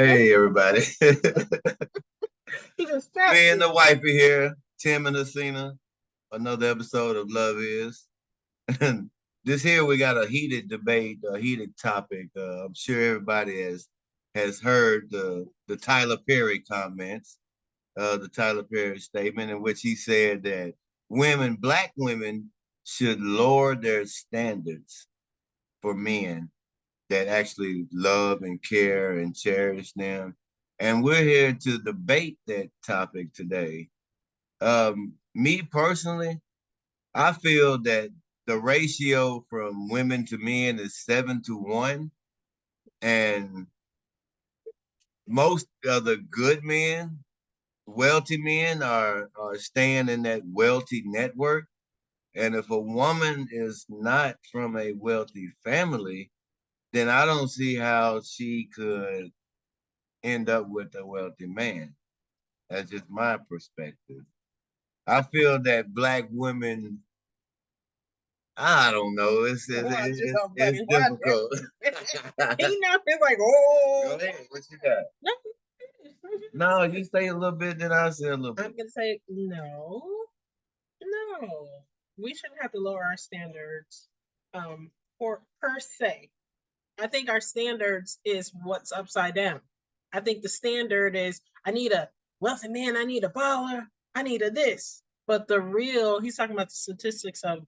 Hey everybody. He just Me tapped and me. the wifey here, Tim and Asina. Another episode of Love Is. This here we got a heated debate, a heated topic. I'm sure everybody has heard the Tyler Perry comments, the Tyler Perry statement in which he said that black women, should lower their standards for men that actually love and care and cherish them. And we're here to debate that topic today. Me personally, I feel that the ratio from women to men is 7-1. And most of the good men, wealthy men, are staying in that wealthy network. And if a woman is not from a wealthy family, then I don't see how she could end up with a wealthy man. That's just my perspective. I feel that black women, I don't know, Watch it's, yourself, it's buddy. Watch difficult. He now feels like, Go oh. ahead, what you got? No, No, you say a little bit, then I say a little I'm bit. gonna say no, no. We shouldn't have to lower our standards, for per se. I think our standards is what's upside down. I think the standard is I need a wealthy man, I need a baller, I need a this. But the real, he's talking about the statistics of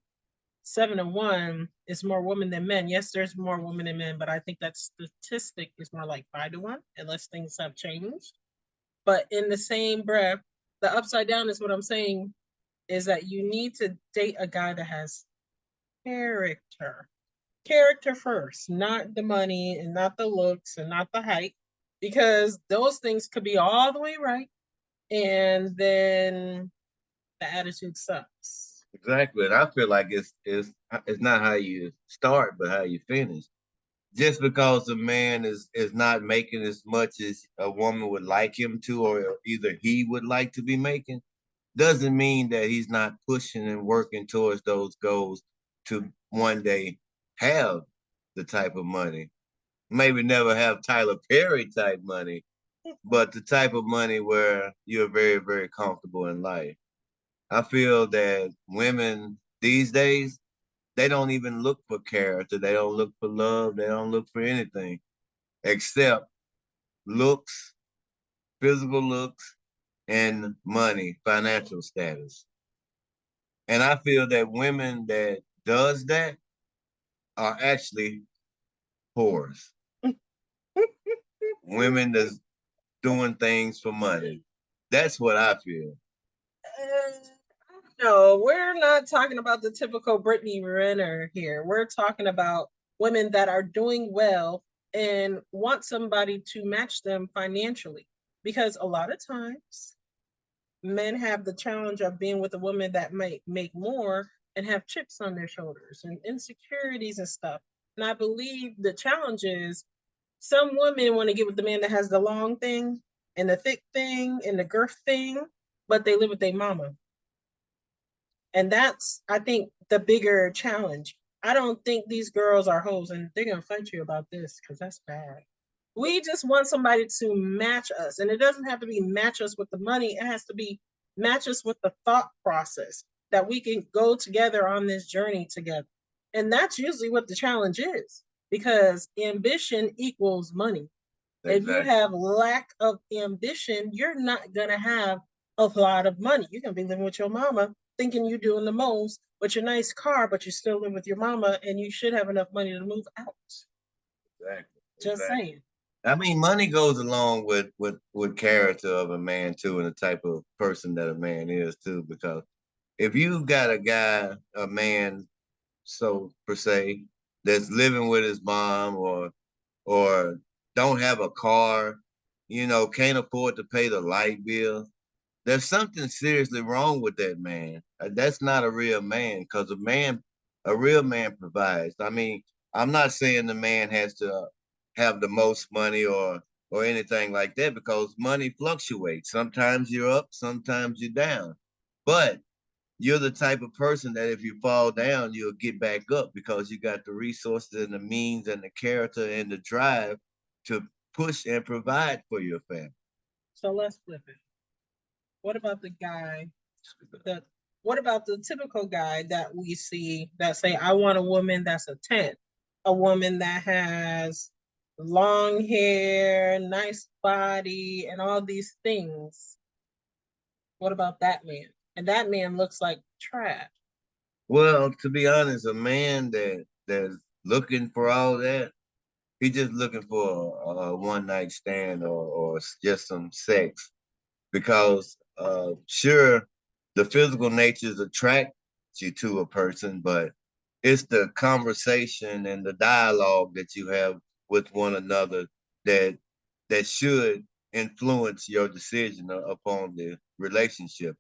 7-1 is more women than men. Yes, there's more women than men, but I think that statistic is more like 5-1, unless things have changed. But in the same breath, the upside down is what I'm saying is that you need to date a guy that has character. Character first, not the money and not the looks and not the height, because those things could be all the way right. And then the attitude sucks. Exactly. And I feel like it's not how you start, but how you finish. Just because a man is not making as much as a woman would like him to, or either he would like to be making, doesn't mean that he's not pushing and working towards those goals to one day have the type of money. Maybe never have Tyler Perry type money, but the type of money where you're very, very comfortable in life. I feel that women these days, they don't even look for character. They don't look for love. They don't look for anything except looks, physical looks, and money, financial status. And I feel that women that does that are actually whores. Women that's doing things for money. That's what I feel. No, we're not talking about the typical Brittany Renner here. We're talking about women that are doing well and want somebody to match them financially. Because a lot of times men have the challenge of being with a woman that might make more and have chips on their shoulders and insecurities and stuff. And I believe the challenge is some women want to get with the man that has the long thing and the thick thing and the girth thing, but they live with their mama. And that's, I think, the bigger challenge. I don't think these girls are hoes, and they're gonna fight you about this because that's bad. We just want somebody to match us, and it doesn't have to be match us with the money. It has to be match us with the thought process that we can go together on this journey together. And that's usually what the challenge is, because ambition equals money. If you Exactly. have lack of ambition, you're not gonna have a lot of money. You're gonna be living with your mama, thinking you're doing the most with your nice car, but you still live with your mama, and you should have enough money to move out. Exactly. Just Exactly. saying. I mean, money goes along with character of a man too, and the type of person that a man is too. Because if you got a guy, a man, so per se, that's living with his mom, or don't have a car, can't afford to pay the light bill, there's something seriously wrong with that man. That's not a real man, because a real man provides. I mean, I'm not saying the man has to have the most money or anything like that, because money fluctuates. Sometimes you're up, sometimes you're down. But you're the type of person that if you fall down, you'll get back up because you got the resources and the means and the character and the drive to push and provide for your family. So let's flip it. What about the guy that what about the typical guy that we see that say, I want a woman that's a 10, a woman that has long hair, nice body, and all these things? What about that man? And that man looks like trash. Well, to be honest, a man that's looking for all that, he just looking for a one night stand or just some sex. Because sure, the physical natures attract you to a person, but it's the conversation and the dialogue that you have with one another that that should influence your decision upon the relationship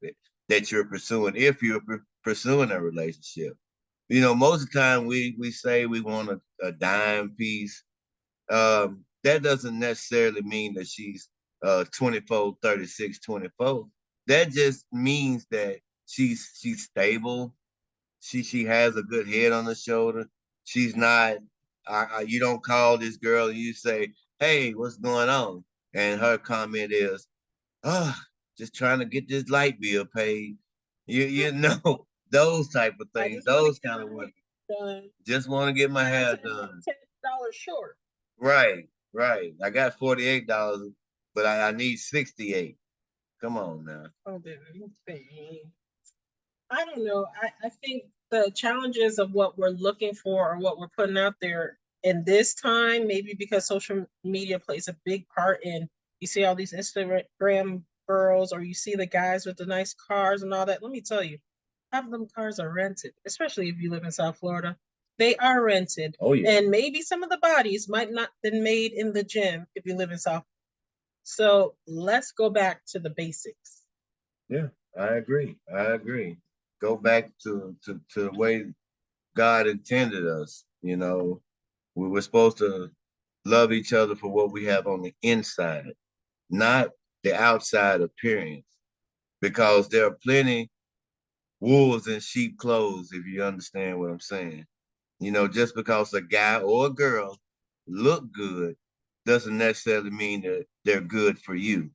that you're pursuing, if you're pursuing a relationship. You know, most of the time we say we want a dime piece. That doesn't necessarily mean that she's 24, 36, 24. That just means that she's stable. She has a good head on her shoulder. She's not. You don't call this girl and you say, "Hey, what's going on?" And her comment is, "Oh, just trying to get this light bill paid." You know those type of I things. just want to Those get kind my of women hair done. just want to get my hair done. $10 short. Right, right. I got $48, but I need 68. Come on now. Oh, baby. I don't know. I think the challenges of what we're looking for or what we're putting out there in this time, maybe because social media plays a big part in, you see all these Instagram girls or you see the guys with the nice cars and all that. Let me tell you, half of them cars are rented, especially if you live in South Florida. They are rented. Oh yeah. And maybe some of the bodies might not been made in the gym if you live in South. So let's go back to the basics. Yeah, I agree. I agree. Go back to the way God intended us. You know, we were supposed to love each other for what we have on the inside, not the outside appearance. Because there are plenty wolves in sheep clothes, if you understand what I'm saying. You know, just because a guy or a girl look good doesn't necessarily mean that they're good for you.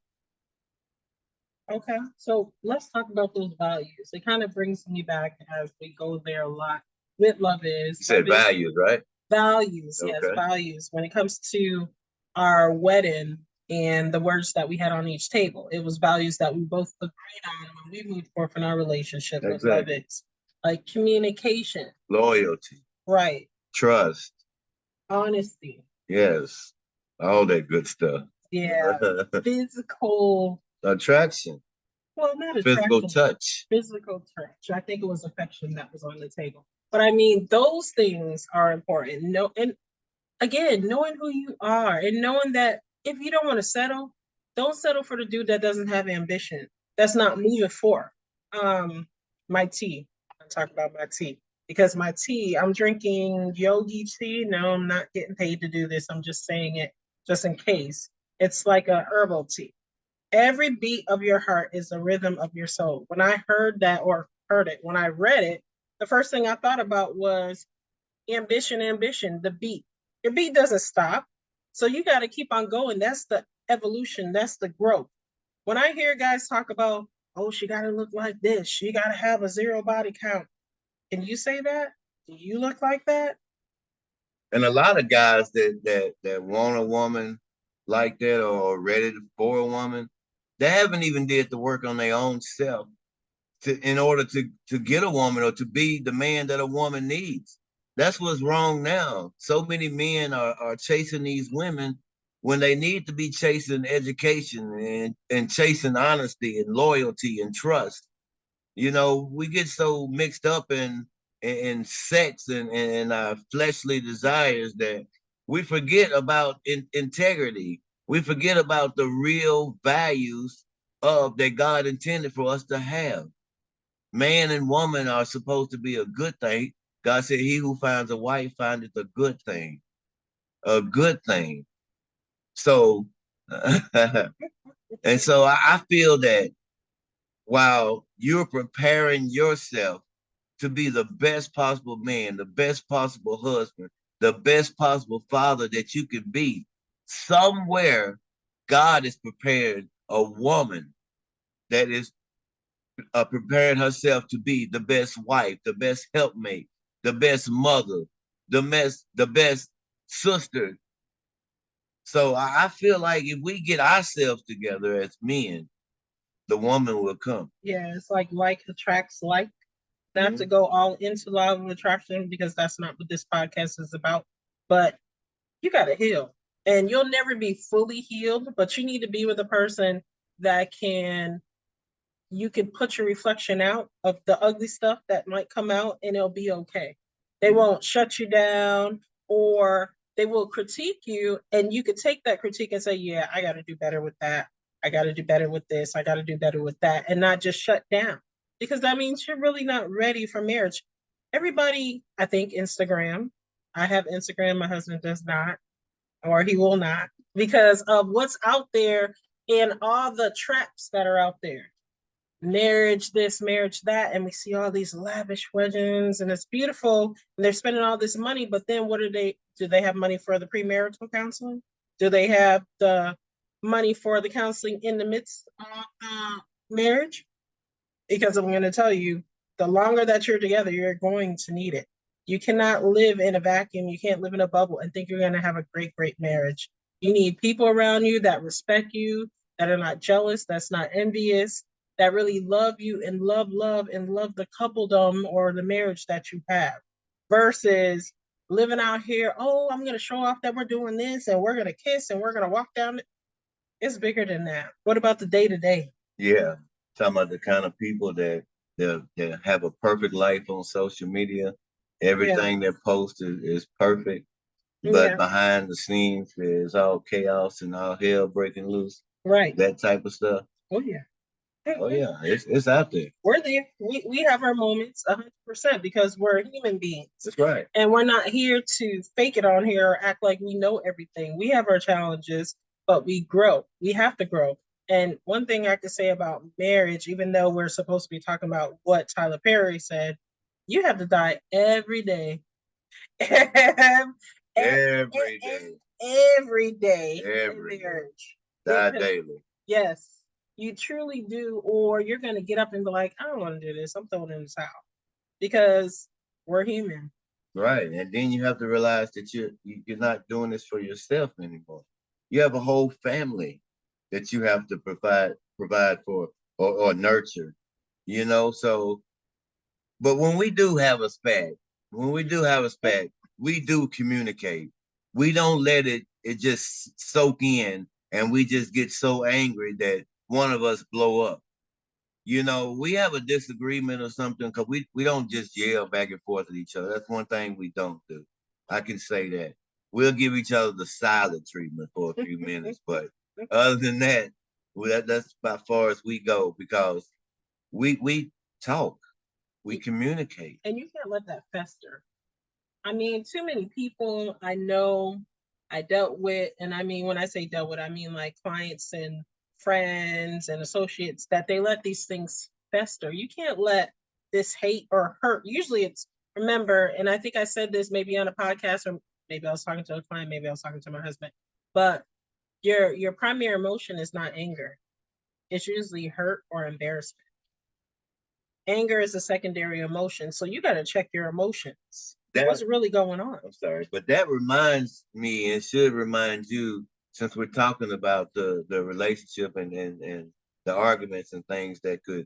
Okay, so let's talk about those values. It kind of brings me back as we go there a lot with love is. You said values, right? Values, yes, Okay. values. When it comes to our wedding and the words that we had on each table, it was values that we both agreed on when we moved forth in our relationship with love Exactly. is. Like communication, Loyalty, right? trust, Honesty, yes, all that good stuff. yeah. Physical, Attraction, well, not physical attraction, touch. physical touch. I think it was affection that was on the table. But I mean, those things are important. No, and again, knowing who you are and knowing that if you don't want to settle, don't settle for the dude that doesn't have ambition. That's not moving forward. Um, my tea. I talk about my tea because my tea. I'm drinking yogi tea. No, I'm not getting paid to do this. I'm just saying it just in case. It's like a herbal tea. Every beat of your heart is the rhythm of your soul. When I heard that or heard it, when I read it, the first thing I thought about was ambition, ambition, the beat. Your beat doesn't stop. So you got to keep on going. That's the evolution, that's the growth. When I hear guys talk about, oh, she got to look like this, she got to have a zero body count. Can you say that? Do you look like that? And a lot of guys that want a woman like that or ready for a woman, they haven't even did the work on their own self in order to get a woman or to be the man that a woman needs. That's what's wrong now. So many men are chasing these women when they need to be chasing education and chasing honesty and loyalty and trust. You know, we get so mixed up in sex and our fleshly desires that we forget about integrity. We forget about the real values of that God intended for us to have. Man and woman are supposed to be a good thing. God said, "He who finds a wife findeth a good thing, a good thing." So, and so I feel that while you're preparing yourself to be the best possible man, the best possible husband, the best possible father that you can be, somewhere God has prepared a woman that is preparing herself to be the best wife, the best helpmate, the best mother, the best sister. So I feel like if we get ourselves together as men, the woman will come. Yeah, it's like attracts like. Not to go all into law of attraction because that's not what this podcast is about. But you got to heal. And you'll never be fully healed, but you need to be with a person that you can put your reflection out of the ugly stuff that might come out and it'll be okay. They won't shut you down or they will critique you and you could take that critique and say, yeah, I got to do better with that. I got to do better with this. I got to do better with that and not just shut down because that means you're really not ready for marriage. Everybody, I think Instagram, I have Instagram, my husband does not, or he will not because of what's out there and all the traps that are out there, marriage this, marriage that, and we see all these lavish weddings and it's beautiful and they're spending all this money, but then what do they have money for the premarital counseling? Do they have the money for the counseling in the midst of marriage? Because I'm going to tell you, the longer that you're together, you're going to need it. You cannot live in a vacuum. You can't live in a bubble and think you're going to have a great, great marriage. You need people around you that respect you, that are not jealous, that's not envious, that really love you and love the coupledom or the marriage that you have versus living out here. Oh, I'm going to show off that we're doing this and we're going to kiss and we're going to walk down. It's bigger than that. What about the day to day? Yeah, talking about the kind of people that have a perfect life on social media. Everything they post is perfect, but Yeah, behind the scenes is all chaos and all hell breaking loose. right. That type of stuff. Oh yeah. Oh yeah, it's out there. We're there. We have our moments 100% because we're human beings. That's right. And we're not here to fake it on here or act like we know everything. We have our challenges, but we grow. We have to grow. And one thing I could say about marriage, even though we're supposed to be talking about what Tyler Perry said, you have to die every day. Every day. Every day Every in day. marriage. Die Because daily. yes, you truly do, or you're going to get up and be like, I don't want to do this. I'm throwing in the towel because we're human. Right. And then you have to realize that you're not doing this for yourself anymore. You have a whole family that you have to provide for or nurture. So but when we do have a spat, we do communicate. We don't let it just soak in and we just get so angry that one of us blow up. We have a disagreement or something because we don't just yell back and forth at each other. That's one thing we don't do. I can say that. We'll give each other the silent treatment for a few minutes, but other than that, that's about far as we go because we talk, we communicate. And you can't let that fester. I mean, too many people I know I dealt with, and I mean, when I say dealt with, I mean like clients and friends and associates that they let these things fester. You can't let this hate or hurt. Usually it's, remember, and I think I said this maybe on a podcast or maybe I was talking to a client, maybe I was talking to my husband, but your primary emotion is not anger. It's usually hurt or embarrassment. Anger is a secondary emotion, so you got to check your emotions. What's really going on? I'm sorry, but that reminds me and should remind you, since we're talking about the relationship and the arguments and things that could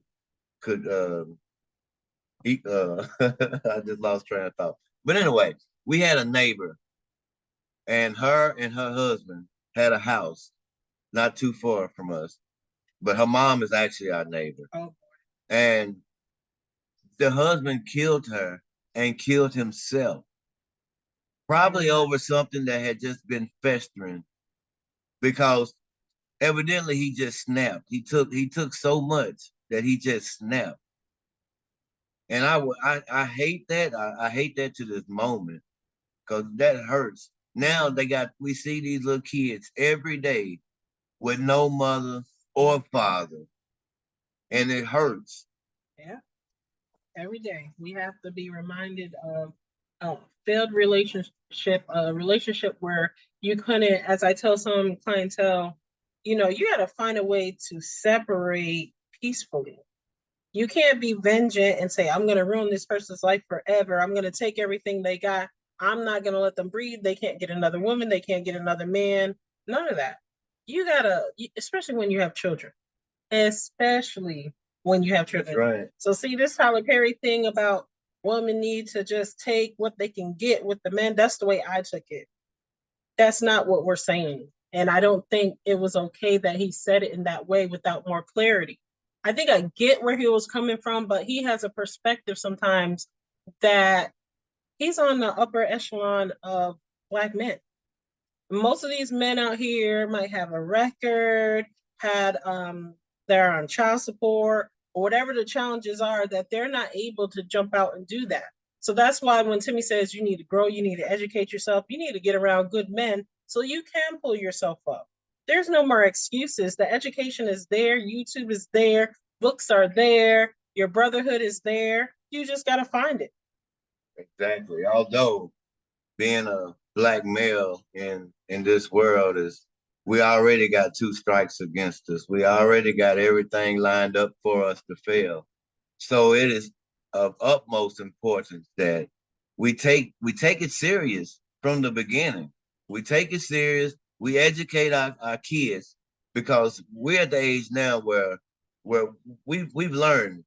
I just lost train of thought. But anyway, we had a neighbor, and her husband had a house not too far from us, but her mom is actually our neighbor, Oh, and the husband killed her and killed himself, probably over something that had just been festering because evidently he just snapped. He took so much that he just snapped, and I hate that. I hate that to this moment because that hurts. Now we see these little kids every day with no mother or father, and it hurts. yeah. Every day we have to be reminded of failed relationship, a relationship where you couldn't, as I tell some clientele, you got to find a way to separate peacefully. You can't be vengeant and say, I'm going to ruin this person's life forever. I'm going to take everything they got. I'm not going to let them breathe. They can't get another woman. They can't get another man. None of that. You got to, especially when you have children, especially when you have children. That's right. So, see, this Tyler Perry thing about women need to just take what they can get with the men, that's the way I took it. That's not what we're saying. And I don't think it was okay that he said it in that way without more clarity. I think I get where he was coming from, but he has a perspective sometimes that he's on the upper echelon of Black men. Most of these men out here might have a record, had they're on child support, or whatever the challenges are, that they're not able to jump out and do that. So that's why when Timmy says you need to grow, you need to educate yourself, you need to get around good men so you can pull yourself up. There's no more excuses. The education is there, YouTube is there, books are there, your brotherhood is there. You just got to find it. Exactly. Although being a Black male in this world is, we already got two strikes against us. We already got everything lined up for us to fail. So it is of utmost importance that we take it serious from the beginning. We take it serious. We educate our kids, because we're at the age now where we've learned.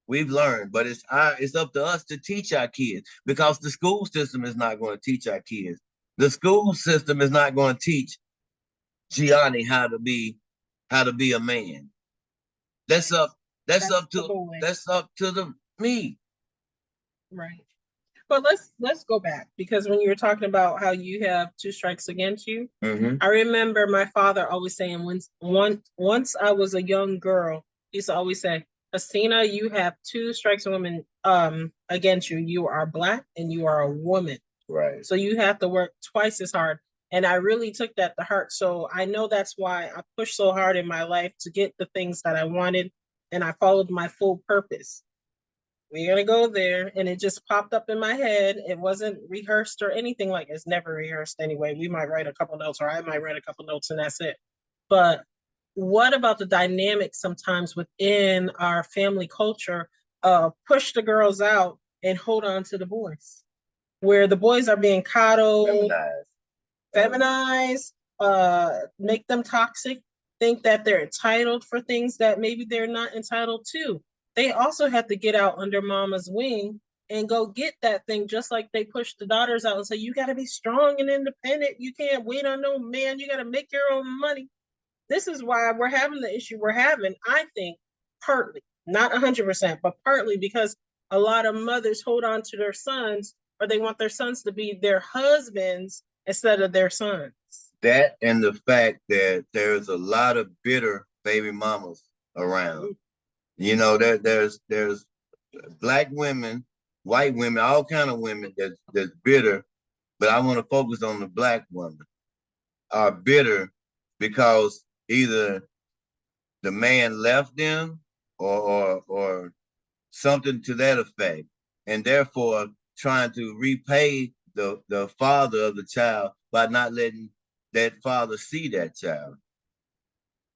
We've learned, but it's up to us to teach our kids, because the school system is not going to teach our kids. The school system is not going to teach Gianni how to be a man. That's up that's That's up the to boy. that's up to the me. Right. But let's go back, because when you were talking about how you have two strikes against you, Mm-hmm. I remember my father always saying, once I was a young girl, he used to always say, Astina, you have two strikes of women against you. You are Black and you are a woman. Right. So you have to work twice as hard. And I really took that to heart. So I know that's why I pushed so hard in my life to get the things that I wanted. And I followed my full purpose. We're gonna go there, and it just popped up in my head. It wasn't rehearsed or anything. Like, it's never rehearsed anyway. We might write a couple notes, or I might write a couple notes, and that's it. But what about the dynamic sometimes within our family culture of push the girls out and hold on to the boys, where the boys are being coddled, Feminized. feminized, make them toxic, think that they're entitled for things that maybe they're not entitled to. They also have to get out under mama's wing and go get that thing, just like they push the daughters out and say, you got to be strong and independent. You can't wait on no man. You got to make your own money. This is why we're having the issue we're having, I think, partly, not 100%, but partly because a lot of mothers hold on to their sons, or they want their sons to be their husbands instead of their sons. That, and the fact that there's a lot of bitter baby mamas around. You know, there's Black women, white women, all kind of women that's bitter. But I want to focus on the Black women are bitter because either the man left them, or something to that effect, and therefore trying to repay the father of the child by not letting that father see that child.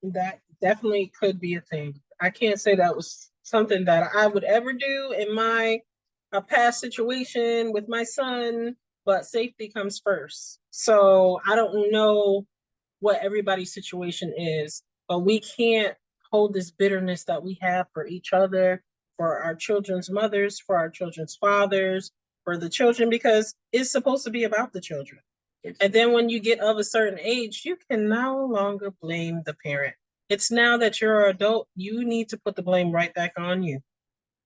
That definitely could be a thing. I can't say that was something that I would ever do in my past situation with my son, but safety comes first. So I don't know what everybody's situation is, but we can't hold this bitterness that we have for each other, for our children's mothers, for our children's fathers, for the children, because it's supposed to be about the children. And then when you get of a certain age, you can no longer blame the parent. It's now that you're an adult, you need to put the blame right back on you.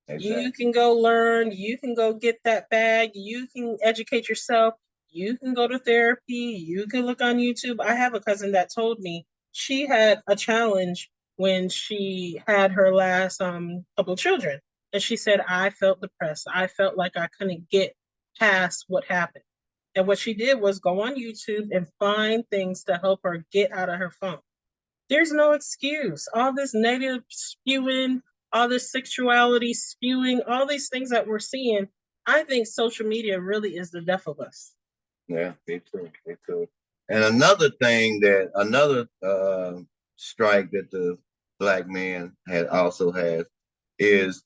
Exactly. You can go learn, you can go get that bag, you can educate yourself, you can go to therapy, you can look on YouTube. I have a cousin that told me she had a challenge when she had her last couple of children. And she said, I felt depressed. I felt like I couldn't get past what happened. And what she did was go on YouTube and find things to help her get out of her funk. There's no excuse. All this negative spewing, all this sexuality spewing, all these things that we're seeing, I think social media really is the death of us. Yeah, me too. Me too. And another strike that the black man had also has is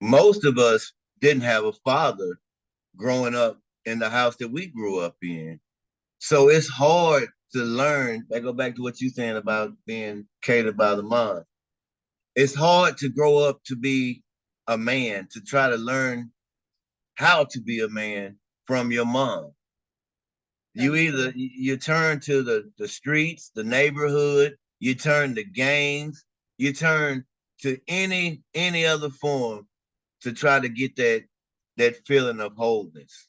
most of us didn't have a father growing up in the house that we grew up in. So it's hard to learn. I go back to what you saying about being catered by the mom. It's hard to grow up to be a man, to try to learn how to be a man from your mom. You That's either true. you turn to the streets, the neighborhood, you turn to gangs, you turn to any other form to try to get that feeling of wholeness.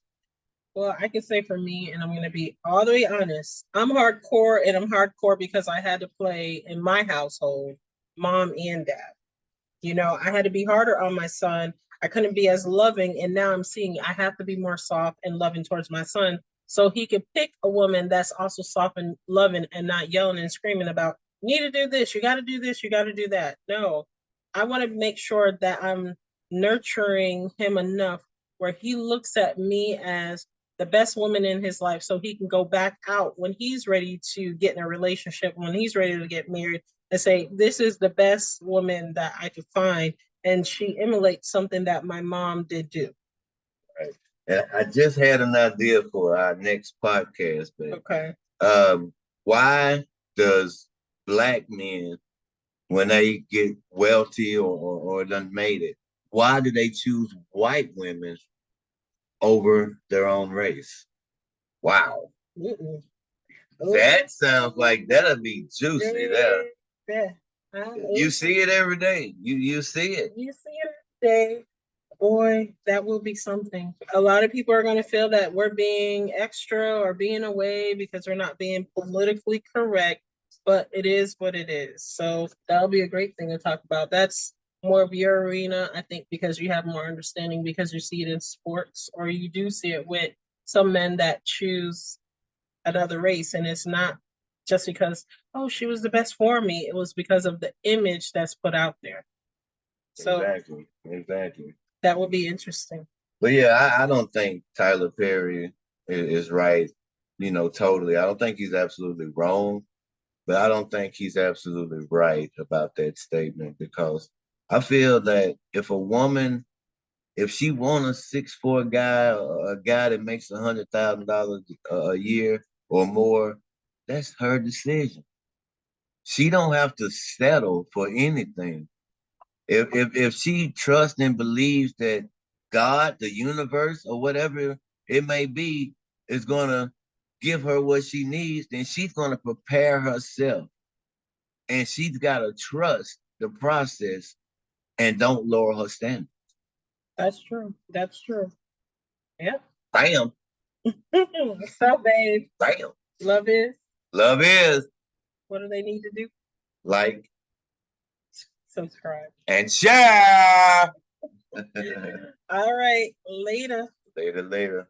Well, I can say for me, and I'm going to be all the way honest, I'm hardcore, and I'm hardcore because I had to play in my household, mom and dad. You know, I had to be harder on my son. I couldn't be as loving. And now I'm seeing I have to be more soft and loving towards my son so he can pick a woman that's also soft and loving and not yelling and screaming about, you need to do this, you got to do this, you got to do that. No, I want to make sure that I'm nurturing him enough where he looks at me as the best woman in his life so he can go back out when he's ready to get in a relationship, when he's ready to get married, and say, this is the best woman that I could find. And she emulates something that my mom did do. Right. And I just had an idea for our next podcast, but Okay. why does black men, when they get wealthy or done made it, why do they choose white women over their own race? Wow. Mm-mm. That sounds like that'll be juicy there. Yeah. You see it every day. You see it. You see it every day. Boy, that will be something. A lot of people are going to feel that we're being extra or being away because we're not being politically correct, but it is what it is. So that'll be a great thing to talk about. That's more of your arena, I think, because you have more understanding because you see it in sports or you do see it with some men that choose another race. And it's not just because, oh, she was the best for me. It was because of the image that's put out there. So Exactly. Exactly. that would be interesting. But yeah, I don't think Tyler Perry is right, totally. I don't think he's absolutely wrong, but I don't think he's absolutely right about that statement because I feel that if she want a 6'4" guy, a guy that makes $100,000 a year or more, that's her decision. She don't have to settle for anything. If she trusts and believes that God, the universe, or whatever it may be, is gonna give her what she needs, then she's gonna prepare herself, and she's gotta trust the process and don't lower her standard. That's true. That's true. Yeah. Bam, So, babe, bam. love is. Love is What do they need to do? like Subscribe. and share. All right. Later. Later, later.